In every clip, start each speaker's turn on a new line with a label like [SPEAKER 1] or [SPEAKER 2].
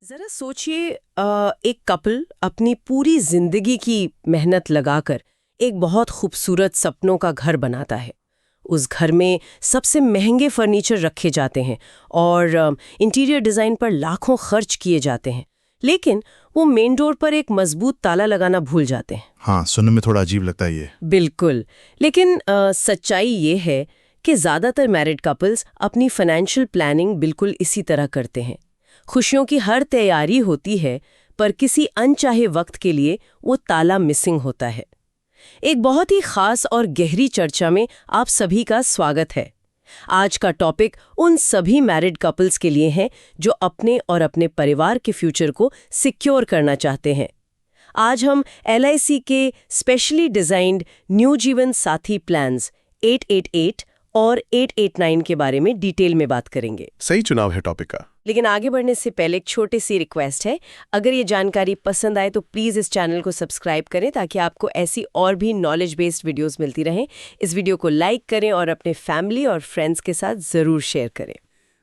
[SPEAKER 1] जरा सोचिए एक कपल अपनी पूरी जिंदगी की मेहनत लगाकर एक बहुत खूबसूरत सपनों का घर बनाता है। उस घर में सबसे महंगे फर्नीचर रखे जाते हैं और इंटीरियर डिज़ाइन पर लाखों खर्च किए जाते हैं, लेकिन वो मेन डोर पर एक मजबूत ताला लगाना भूल जाते हैं।
[SPEAKER 2] हाँ, सुनने में थोड़ा अजीब लगता है ये।
[SPEAKER 1] बिल्कुल, लेकिन सच्चाई ये है कि ज़्यादातर मैरिड कपल्स अपनी फाइनेंशियल प्लानिंग बिल्कुल इसी तरह करते हैं। खुशियों की हर तैयारी होती है, पर किसी अनचाहे वक्त के लिए वो ताला मिसिंग होता है। एक बहुत ही खास और गहरी चर्चा में आप सभी का स्वागत है। आज का टॉपिक उन सभी मैरिड कपल्स के लिए है जो अपने और अपने परिवार के फ्यूचर को सिक्योर करना चाहते हैं। आज हम LIC के स्पेशली डिजाइंड न्यू जीवन साथी प्लान्स 888 और 889 के बारे में डिटेल में बात करेंगे।
[SPEAKER 2] सही चुनाव है टॉपिक का।
[SPEAKER 1] लेकिन आगे बढ़ने से पहले एक छोटी सी रिक्वेस्ट है, अगर ये जानकारी पसंद आए तो प्लीज़ इस चैनल को सब्सक्राइब करें ताकि आपको ऐसी और भी नॉलेज बेस्ड वीडियोस मिलती रहें। इस वीडियो को लाइक करें और अपने फैमिली और फ्रेंड्स के साथ ज़रूर शेयर करें।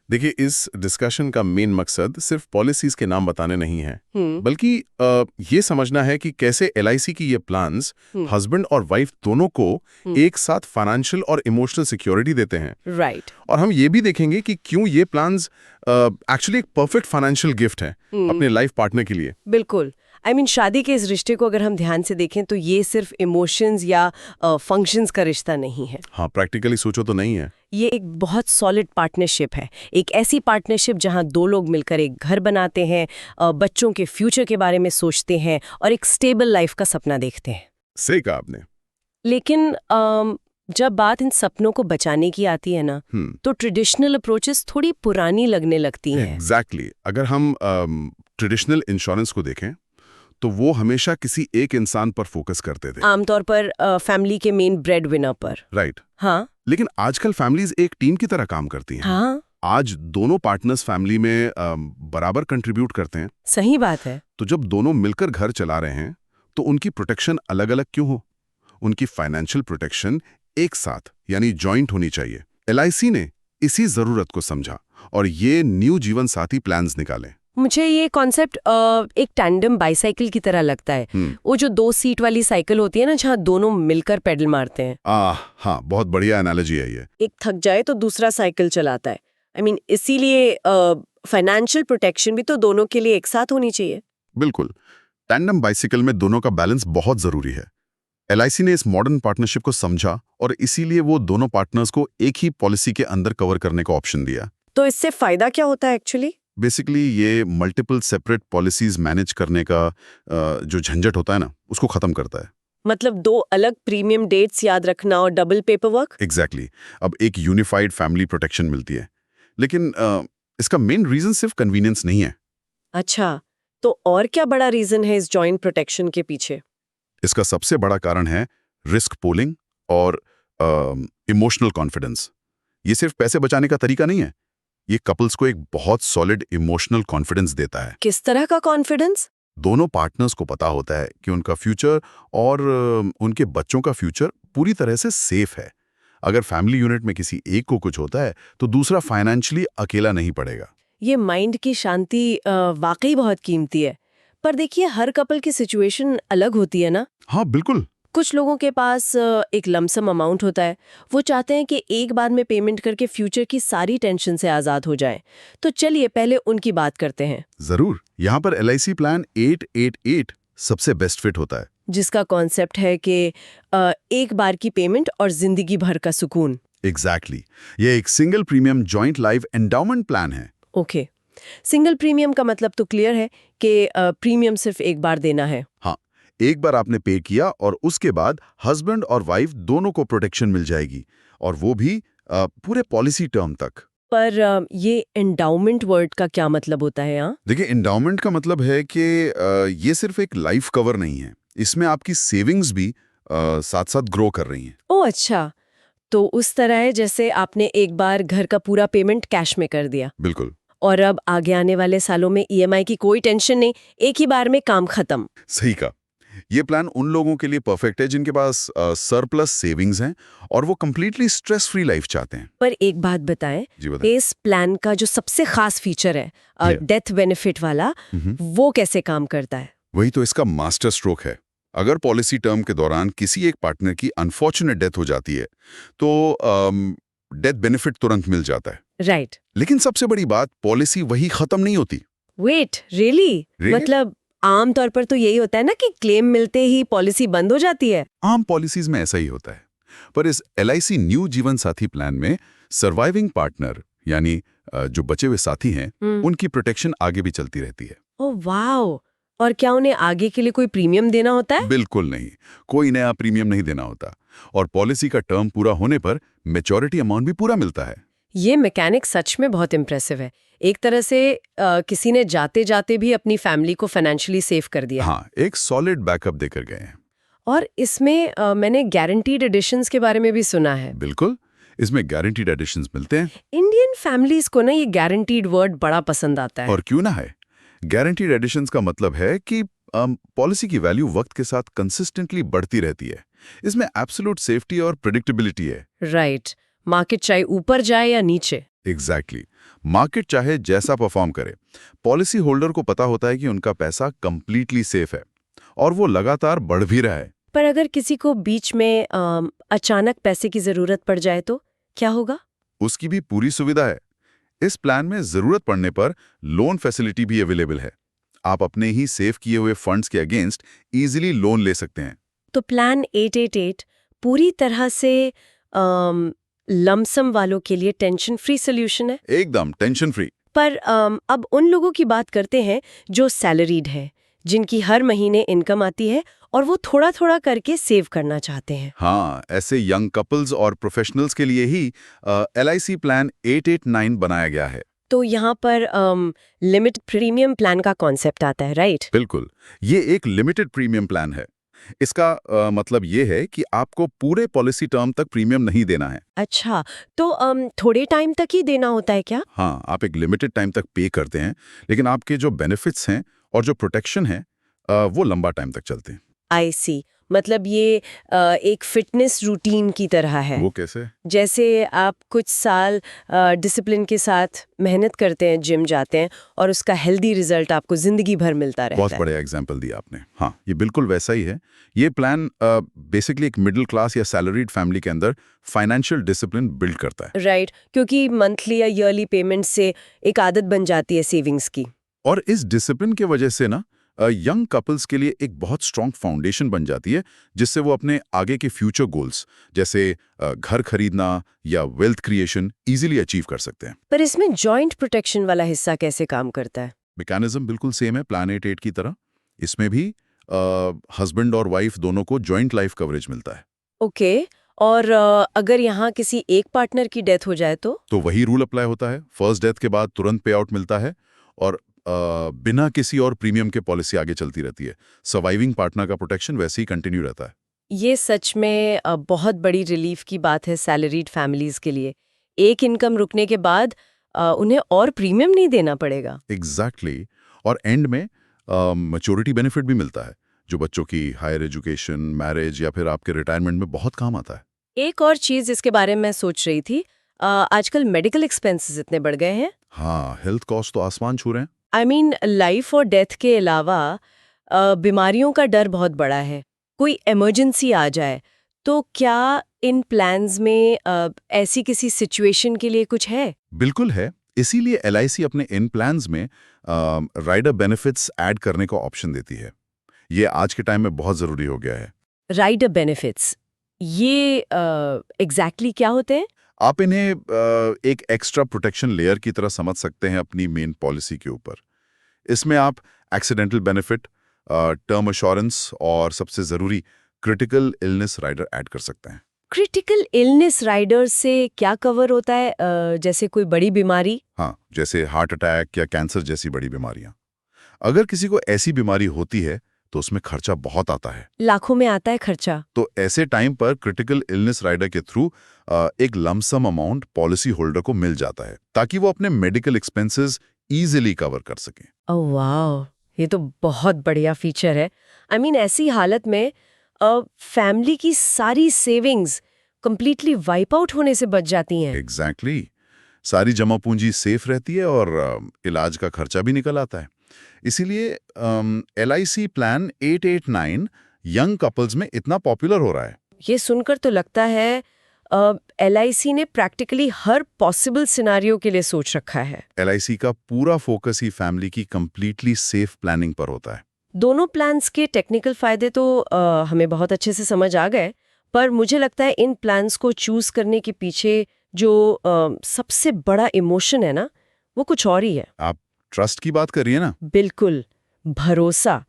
[SPEAKER 2] देखिए, इस डिस्कशन का मेन मकसद सिर्फ पॉलिसीज के नाम बताने नहीं है, बल्कि ये समझना है कि कैसे LIC की ये प्लान्स हस्बैंड और वाइफ दोनों को एक साथ फाइनेंशियल और इमोशनल सिक्योरिटी देते हैं।
[SPEAKER 1] राइट।
[SPEAKER 2] और हम ये भी देखेंगे कि क्यों ये प्लान्स एक्चुअली एक परफेक्ट फाइनेंशियल गिफ्ट है अपने लाइफ पार्टनर के लिए।
[SPEAKER 1] बिल्कुल। शादी के इस रिश्ते को अगर हम ध्यान से देखें तो ये सिर्फ इमोशंस या फंक्शंस का रिश्ता नहीं है।
[SPEAKER 2] हाँ, प्रैक्टिकली सोचो तो नहीं है।
[SPEAKER 1] ये एक बहुत सॉलिड पार्टनरशिप है, एक ऐसी पार्टनरशिप जहां दो लोग मिलकर एक घर बनाते हैं, बच्चों के फ्यूचर के बारे में सोचते हैं और एक स्टेबल लाइफ का सपना देखते हैं।
[SPEAKER 2] सही कहा आपने।
[SPEAKER 1] लेकिन जब बात इन सपनों को बचाने की आती है ना, तो ट्रेडिशनल अप्रोचेस थोड़ी पुरानी लगने लगती हैं।
[SPEAKER 2] एग्जैक्टली। अगर हम ट्रेडिशनल इंश्योरेंस को देखें तो वो हमेशा किसी एक इंसान पर फोकस करते थे,
[SPEAKER 1] आमतौर पर फैमिली के मेन ब्रेड विनर पर।
[SPEAKER 2] राइट।
[SPEAKER 1] हाँ।
[SPEAKER 2] लेकिन आजकल फैमिलीज एक टीम की तरह काम करती हैं।
[SPEAKER 1] हाँ,
[SPEAKER 2] आज दोनों पार्टनर्स फैमिली में बराबर कंट्रीब्यूट करते हैं।
[SPEAKER 1] सही बात है।
[SPEAKER 2] तो जब दोनों मिलकर घर चला रहे हैं तो उनकी प्रोटेक्शन अलग अलग क्यों हो? उनकी फाइनेंशियल प्रोटेक्शन एक साथ यानी जॉइंट होनी चाहिए। LIC ने इसी जरूरत को समझा और ये न्यू जीवन साथी प्लान्स निकाले।
[SPEAKER 1] मुझे ये कॉन्सेप्ट एक टैंडम बाईसाइकिल की तरह लगता है। वो जो 2 सीट वाली साइकिल होती है ना, जहाँ दोनों मिलकर पेडल मारते हैं।
[SPEAKER 2] हाँ, बहुत बढ़िया एनालॉजी है ये।
[SPEAKER 1] एक थक जाए तो दूसरा साइकिल चलाता है। इसीलिए फाइनेंशियल प्रोटेक्शन भी तो दोनों के लिए एक साथ होनी चाहिए।
[SPEAKER 2] बिल्कुल। टैंडम बाइसिकल में दोनों का बैलेंस बहुत जरूरी है। LIC ने इस मॉडर्न पार्टनरशिप को समझा और इसीलिए वो दोनों पार्टनर्स को एक ही पॉलिसी के अंदर कवर करने का ऑप्शन दिया।
[SPEAKER 1] तो इससे फायदा क्या होता है एक्चुअली?
[SPEAKER 2] बेसिकली ये मल्टीपल सेपरेट पॉलिसीज मैनेज करने का जो झंझट होता है ना, उसको खत्म करता है।
[SPEAKER 1] मतलब 2 अलग प्रीमियम डेट्स याद रखना और डबल पेपर वर्क।
[SPEAKER 2] एग्जैक्टली। अब एक यूनिफाइड फैमिली प्रोटेक्शन मिलती है। लेकिन इसका मेन रीजन सिर्फ कन्वीनियंस नहीं है।
[SPEAKER 1] अच्छा, तो और क्या बड़ा रीजन है इस जॉइंट प्रोटेक्शन के पीछे?
[SPEAKER 2] इसका सबसे बड़ा कारण है रिस्क पूलिंग और इमोशनल कॉन्फिडेंस। ये सिर्फ पैसे बचाने का तरीका नहीं है, ये कपल्स को एक बहुत सॉलिड इमोशनल कॉन्फिडेंस देता है।
[SPEAKER 1] किस तरह का कॉन्फिडेंस?
[SPEAKER 2] दोनों पार्टनर्स को पता होता है कि उनका फ्यूचर और उनके बच्चों का फ्यूचर पूरी तरह से सेफ है। अगर फैमिली यूनिट में किसी एक को कुछ होता है तो दूसरा फाइनेंशियली अकेला नहीं पड़ेगा।
[SPEAKER 1] ये माइंड की शांति वाकई बहुत कीमती है। पर देखिए, हर कपल की सिचुएशन अलग होती है ना।
[SPEAKER 2] हाँ, बिल्कुल।
[SPEAKER 1] कुछ लोगों के पास एक लमसम अमाउंट होता है, वो चाहते हैं कि एक बार में पेमेंट करके फ्यूचर की सारी टेंशन से आज़ाद हो जाएं। तो चलिए पहले उनकी बात करते हैं।
[SPEAKER 2] जरूर। यहाँ पर LIC प्लान 888 सबसे बेस्ट फिट होता है,
[SPEAKER 1] जिसका कॉन्सेप्ट है कि एक बार की पेमेंट और जिंदगी भर का सुकून।
[SPEAKER 2] एग्जैक्टली। ये एक single premium joint life endowment plan है।
[SPEAKER 1] ओके, सिंगल प्रीमियम का मतलब तो क्लियर है कि प्रीमियम सिर्फ एक बार देना है।
[SPEAKER 2] हाँ, एक बार आपने पे किया और उसके बाद हस्बैंड और वाइफ दोनों को प्रोटेक्शन मिल जाएगी, और वो भी पूरे पॉलिसी टर्म तक।
[SPEAKER 1] पर ये एंडाउमेंट वर्ड का क्या मतलब होता है यहाँ?
[SPEAKER 2] देखिए, एंडाउमेंट का मतलब है कि ये सिर्फ एक लाइफ कवर नहीं है, इसमें आपकी सेविंग्स भी साथ साथ ग्रो कर रही हैं।
[SPEAKER 1] ओह अच्छा, तो उस तरह है जैसे आपने एक बार घर का पूरा पेमेंट कैश में कर दिया।
[SPEAKER 2] बिल्कुल।
[SPEAKER 1] और अब आगे आने वाले सालों में EMI की कोई टेंशन नहीं, एक ही बार में काम खत्म।
[SPEAKER 2] सही कहा।
[SPEAKER 3] ये प्लान उन लोगों के लिए परफेक्ट है जिनके पास सरप्लस सेविंग्स हैं और वो कंप्लीटली स्ट्रेस फ्री लाइफ चाहते हैं।
[SPEAKER 1] पर एक बात बताएं,
[SPEAKER 3] जी बताएं।
[SPEAKER 1] इस प्लान का जो सबसे खास फीचर है डेथ बेनिफिट वाला, वो कैसे काम करता है?
[SPEAKER 3] वही तो इसका मास्टर स्ट्रोक है। अगर पॉलिसी टर्म के दौरान किसी एक पार्टनर की अनफॉर्चुनेट डेथ हो जाती है तो डेथ बेनिफिट तुरंत मिल जाता है।
[SPEAKER 1] राइट।
[SPEAKER 3] लेकिन सबसे बड़ी बात, पॉलिसी वही खत्म नहीं होती।
[SPEAKER 1] Wait, really? मतलब आमतौर पर तो यही होता है ना कि क्लेम मिलते ही पॉलिसी बंद हो जाती है।
[SPEAKER 3] आम पॉलिसीज में ऐसा ही होता है, पर इस LIC न्यू जीवन साथी प्लान में सर्वाइविंग पार्टनर यानी जो बचे हुए साथी हैं उनकी प्रोटेक्शन आगे भी चलती रहती है।
[SPEAKER 1] Oh wow! और क्या उन्हें आगे के लिए कोई प्रीमियम देना होता है?
[SPEAKER 3] बिल्कुल नहीं, कोई नया प्रीमियम नहीं देना होता और पॉलिसी का टर्म पूरा होने पर मैच्योरिटी अमाउंट भी पूरा मिलता है।
[SPEAKER 1] ये मैकेनिक सच में बहुत इम्प्रेसिव है। एक तरह से किसी ने जाते जाते भी अपनी फैमिली को फाइनेंशियली सेव कर दिया।
[SPEAKER 3] हाँ, एक सॉलिड बैकअप देकर गए हैं।
[SPEAKER 1] और इसमें मैंने गारंटीड एडिशंस के बारे में भी सुना है।
[SPEAKER 3] बिल्कुल, इसमें गारंटीड एडिशंस मिलते हैं।
[SPEAKER 1] इंडियन फैमिलीज को ना ये गारंटीड वर्ड बड़ा पसंद आता है।
[SPEAKER 3] और क्यों ना है। गारंटीड एडिशंस का मतलब है कि पॉलिसी की वैल्यू वक्त के साथ कंसिस्टेंटली बढ़ती रहती है। इसमें एब्सोल्यूट सेफ्टी और प्रेडिक्टेबिलिटी है।
[SPEAKER 1] राइट। मार्केट चाहे ऊपर जाए या नीचे।
[SPEAKER 3] एग्जैक्टली। मार्केट चाहे जैसा परफॉर्म करे, पॉलिसी होल्डर को पता होता है कि उनका पैसा कंप्लीटली सेफ है और वो लगातार बढ़ भी रहा है।
[SPEAKER 1] पर अगर किसी को बीच में अचानक पैसे की जरूरत पड़ जाए तो क्या होगा?
[SPEAKER 3] उसकी भी पूरी सुविधा है। इस प्लान में जरूरत पड़ने पर लोन फैसिलिटी भी अवेलेबल है। आप अपने ही सेव किए हुए फंड्स के अगेंस्ट इजीली लोन ले सकते हैं।
[SPEAKER 1] तो प्लान 888 पूरी तरह से लमसम वालों के लिए टेंशन फ्री सोल्यूशन है।
[SPEAKER 3] एकदम टेंशन फ्री।
[SPEAKER 1] पर अब उन लोगों की बात करते हैं जो सैलरीड है, जिनकी हर महीने इनकम आती है और वो थोड़ा थोड़ा करके सेव करना चाहते हैं।
[SPEAKER 3] हाँ, ऐसे यंग कपल्स और प्रोफेशनल्स के लिए ही LIC प्लान 889 बनाया गया है।
[SPEAKER 1] तो यहाँ पर लिमिट प्रीमियम प्लान का कॉन्सेप्ट आता है, राइट?
[SPEAKER 3] बिल्कुल, ये एक लिमिटेड प्रीमियम प्लान है। इसका मतलब ये है कि आपको पूरे पॉलिसी टर्म तक प्रीमियम नहीं देना है।
[SPEAKER 1] अच्छा, तो थोड़े टाइम तक ही देना होता है क्या?
[SPEAKER 3] हाँ, आप एक लिमिटेड टाइम तक पे करते हैं, लेकिन आपके जो बेनिफिट्स हैं और जो प्रोटेक्शन है वो लंबा टाइम तक चलते हैं।
[SPEAKER 1] आई सी। मतलब ये एक फिटनेस रूटीन की तरह है।
[SPEAKER 3] वो कैसे?
[SPEAKER 1] जैसे आप कुछ साल डिसिप्लिन के साथ मेहनत करते हैं, जिम जाते हैं और उसका हेल्दी रिजल्ट आपको जिंदगी भर मिलता रहता है।
[SPEAKER 3] बहुत बढ़िया एग्जांपल दिया आपने। हाँ, ये बिल्कुल वैसा ही है। ये प्लान बेसिकली एक मिडिल क्लास या सैलरीड फैमिली के अंदर फाइनेंशियल डिसिप्लिन बिल्ड करता है।
[SPEAKER 1] राइट, क्योंकि मंथली या ईयरली पेमेंट से एक आदत बन जाती है सेविंग्स की।
[SPEAKER 3] और इस डिसिप्लिन के वजह से ना यंग कपल्स के लिए एक बहुत स्ट्रॉन्ग फाउंडेशन बन जाती है, जिससे वो अपने आगे के फ्यूचर गोल्स जैसे घर खरीदना या वेल्थ क्रिएशन इजीली अचीव कर सकते हैं।
[SPEAKER 1] पर इसमें जॉइंट प्रोटेक्शन वाला हिस्सा कैसे काम करता है?
[SPEAKER 3] मैकेनिज्म बिल्कुल सेम है प्लान 88 की तरह। इसमें भी हस्बैंड और वाइफ दोनों को जॉइंट लाइफ कवरेज मिलता है।
[SPEAKER 1] ओके। और अगर यहाँ किसी एक पार्टनर की डेथ हो जाए तो
[SPEAKER 3] वही रूल अप्लाई होता है। फर्स्ट डेथ के बाद तुरंत पे आउट मिलता है और बिना किसी और प्रीमियम के पॉलिसी आगे चलती रहती है। सर्वाइविंग पार्टनर का प्रोटेक्शन वैसे ही कंटिन्यू रहता है।
[SPEAKER 1] ये सच में बहुत बड़ी रिलीफ की बात है सैलरीड फैमिलीज के लिए। एक इनकम रुकने के बाद उन्हें और प्रीमियम नहीं देना पड़ेगा।
[SPEAKER 3] एग्जैक्टली। और एंड में मैच्योरिटी बेनिफिट भी मिलता है, जो बच्चों की हायर एजुकेशन, मैरिज या फिर आपके रिटायरमेंट में बहुत काम आता है।
[SPEAKER 1] एक और चीज इसके बारे में मैं सोच रही थी, आजकल मेडिकल एक्सपेंसेस इतने बढ़ गए हैं।
[SPEAKER 3] हाँ, हेल्थ कॉस्ट तो आसमान छू रहे हैं।
[SPEAKER 1] आई मीन लाइफ और डेथ के अलावा बीमारियों का डर बहुत बड़ा है। कोई इमरजेंसी आ जाए तो क्या इन प्लान्स में ऐसी किसी सिचुएशन के लिए कुछ है?
[SPEAKER 3] बिल्कुल है। इसीलिए LIC अपने इन प्लान्स में राइडर बेनिफिट्स ऐड करने का ऑप्शन देती है। ये आज के टाइम में बहुत जरूरी हो गया है।
[SPEAKER 1] राइडर बेनिफिट्स, ये एग्जैक्टली क्या होते हैं?
[SPEAKER 3] आप इन्हें एक एक्स्ट्रा प्रोटेक्शन लेयर की तरह समझ सकते हैं अपनी मेन पॉलिसी के ऊपर। इसमें आप एक्सीडेंटल बेनिफिट, टर्म एश्योरेंस और सबसे जरूरी क्रिटिकल इलनेस राइडर ऐड कर सकते हैं।
[SPEAKER 1] क्रिटिकल इलनेस राइडर से क्या कवर होता है? जैसे कोई बड़ी बीमारी?
[SPEAKER 3] हाँ, जैसे हार्ट अटैक या कैंसर जैसी बड़ी बीमारियां। अगर किसी को ऐसी बीमारी होती है तो उसमें खर्चा बहुत आता है,
[SPEAKER 1] लाखों में आता है खर्चा।
[SPEAKER 3] तो ऐसे टाइम पर क्रिटिकल इलनेस राइडर के थ्रू एक लमसम अमाउंट पॉलिसी होल्डर को मिल जाता है, ताकि वो अपने मेडिकल एक्सपेंसेस इजीली कवर कर सके।
[SPEAKER 1] ओह वाओ, ये तो बहुत बढ़िया फीचर है। आई मीन ऐसी हालत में फैमिली की सारी सेविंग्स कंप्लीटली वाइप आउट होने से बच जाती हैं।
[SPEAKER 3] एग्जैक्टली सारी जमा पूंजी सेफ रहती है और इलाज का खर्चा भी निकल आता है। इसीलिए LIC प्लान 889 यंग कपल्स में इतना पॉपुलर हो रहा है।
[SPEAKER 1] ये सुनकर तो लगता है LIC ने प्रैक्टिकली हर पॉसिबल सिनारियो के लिए सोच रखा है।
[SPEAKER 3] LIC का पूरा फोकस ही फैमिली की कंप्लीटली सेफ प्लानिंग पर होता है।
[SPEAKER 1] दोनों प्लान्स के टेक्निकल फायदे तो हमें बहुत अच्छे से समझ आ गए, पर मुझे लगता है इन प्लान्स को चूज करने के पीछे जो सबसे बड़ा इमोशन है ना, वो कुछ और ही है।
[SPEAKER 3] आप ट्रस्ट की बात कर रही है ना?
[SPEAKER 1] बिल्कुल, भरोसा।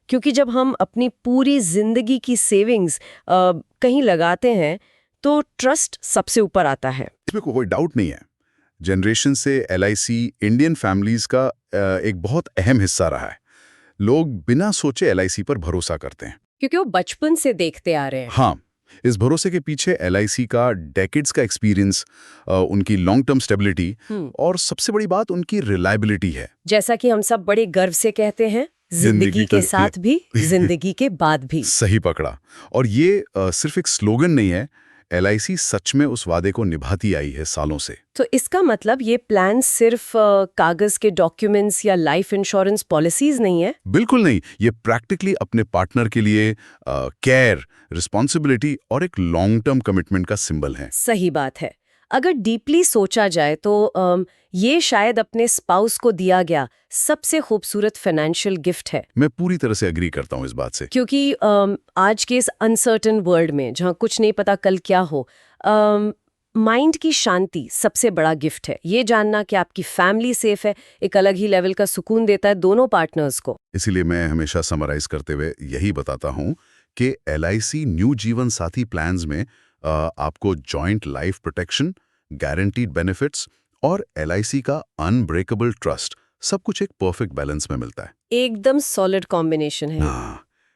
[SPEAKER 1] क्योंकि जब हम अपनी पूरी जिंदगी की सेविंग्स कहीं लगाते हैं तो ट्रस्ट सबसे ऊपर आता है।
[SPEAKER 3] इसमें कोई डाउट नहीं है। जनरेशन से LIC इंडियन फैमिलीज का एक बहुत अहम हिस्सा रहा है। लोग बिना सोचे LIC पर भरोसा करते हैं
[SPEAKER 1] क्योंकि वो बचपन से देखते आ रहे हैं।
[SPEAKER 3] हाँ, इस भरोसे के पीछे LIC का डेकेड्स का एक्सपीरियंस, उनकी लॉन्ग टर्म स्टेबिलिटी और सबसे बड़ी बात उनकी रिलायबिलिटी है।
[SPEAKER 1] जैसा कि हम सब बड़े गर्व से कहते हैं, जिंदगी के साथ भी, जिंदगी के बाद भी।
[SPEAKER 3] सही पकड़ा। और ये सिर्फ एक स्लोगन नहीं है, LIC सच में उस वादे को निभाती आई है सालों से।
[SPEAKER 1] तो इसका मतलब ये प्लान सिर्फ कागज के डॉक्यूमेंट्स या लाइफ इंश्योरेंस पॉलिसीज नहीं है?
[SPEAKER 3] बिल्कुल नहीं, ये प्रैक्टिकली अपने पार्टनर के लिए केयर, रिस्पॉन्सिबिलिटी और एक लॉन्ग टर्म कमिटमेंट का सिंबल है।
[SPEAKER 1] सही बात है। अगर डीपली सोचा जाए तो ये शायद अपने स्पाउस को दिया गया सबसे खूबसूरत फाइनेंशियल गिफ्ट है।
[SPEAKER 3] मैं पूरी तरह से एग्री करता हूँ इस बात से।
[SPEAKER 1] क्योंकि आज के इस अनसर्टेन वर्ल्ड में जहाँ कुछ नहीं पता कल क्या हो, माइंड की शांति सबसे बड़ा गिफ्ट है। ये जानना कि आपकी फैमिली सेफ है एक अलग ही लेवल का सुकून देता है दोनों पार्टनर्स को।
[SPEAKER 3] इसीलिए मैं हमेशा समराइज करते हुए यही बताता हूँ कि LIC न्यू जीवन साथी प्लान्स में आपको joint life protection, guaranteed benefits और LIC का अनब्रेकेबल ट्रस्ट, सब कुछ एक परफेक्ट बैलेंस में मिलता है।
[SPEAKER 1] एकदम सॉलिड कॉम्बिनेशन है।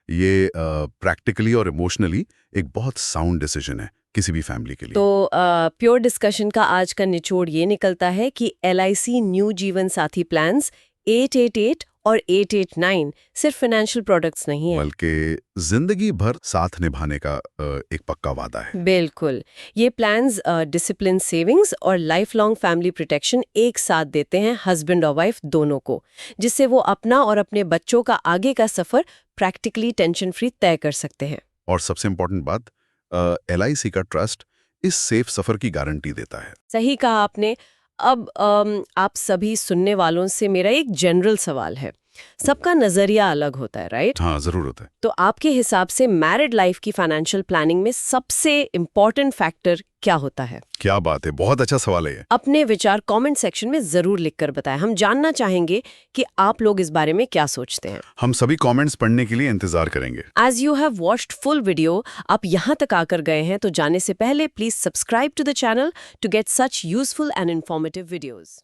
[SPEAKER 3] ये प्रैक्टिकली और इमोशनली एक बहुत साउंड डिसीजन है किसी भी फैमिली के लिए।
[SPEAKER 1] तो प्योर डिस्कशन का आज का निचोड़ ये निकलता है कि LIC न्यू जीवन साथी प्लान्स 888 और 889 सिर्फ फाइनेंशियल प्रोडक्ट्स नहीं है,
[SPEAKER 3] बल्कि जिंदगी भर साथ निभाने का एक पक्का वादा है।
[SPEAKER 1] बिल्कुल। ये प्लान्स डिसिप्लिन सेविंग्स और लाइफ लॉन्ग फैमिली प्रोटेक्शन एक साथ देते हैं हस्बैंड और वाइफ दोनों को, जिससे वो अपना और अपने बच्चों का आगे का सफर प्रैक्टिकली टेंशन फ्री तय कर सकते हैं।
[SPEAKER 3] और सबसे इम्पोर्टेंट बात, LIC का ट्रस्ट इस सेफ सफर की गारंटी देता है।
[SPEAKER 1] सही कहा आपने। अब आप सभी सुनने वालों से मेरा एक जनरल सवाल है। सबका नजरिया अलग होता है, राइट?
[SPEAKER 3] हाँ, जरूर होता है।
[SPEAKER 1] तो आपके हिसाब से मैरिड लाइफ की फाइनेंशियल प्लानिंग में सबसे इम्पोर्टेंट फैक्टर क्या होता है?
[SPEAKER 3] क्या बात है, बहुत अच्छा सवाल है ये।
[SPEAKER 1] अपने विचार कमेंट सेक्शन में जरूर लिखकर बताएं। हम जानना चाहेंगे कि आप लोग इस बारे में क्या सोचते हैं।
[SPEAKER 3] हम सभी कमेंट्स पढ़ने के लिए इंतजार करेंगे।
[SPEAKER 1] As you have watched full video, आप यहाँ तक आकर गए हैं तो जाने से पहले please subscribe to the channel to get such useful and informative videos.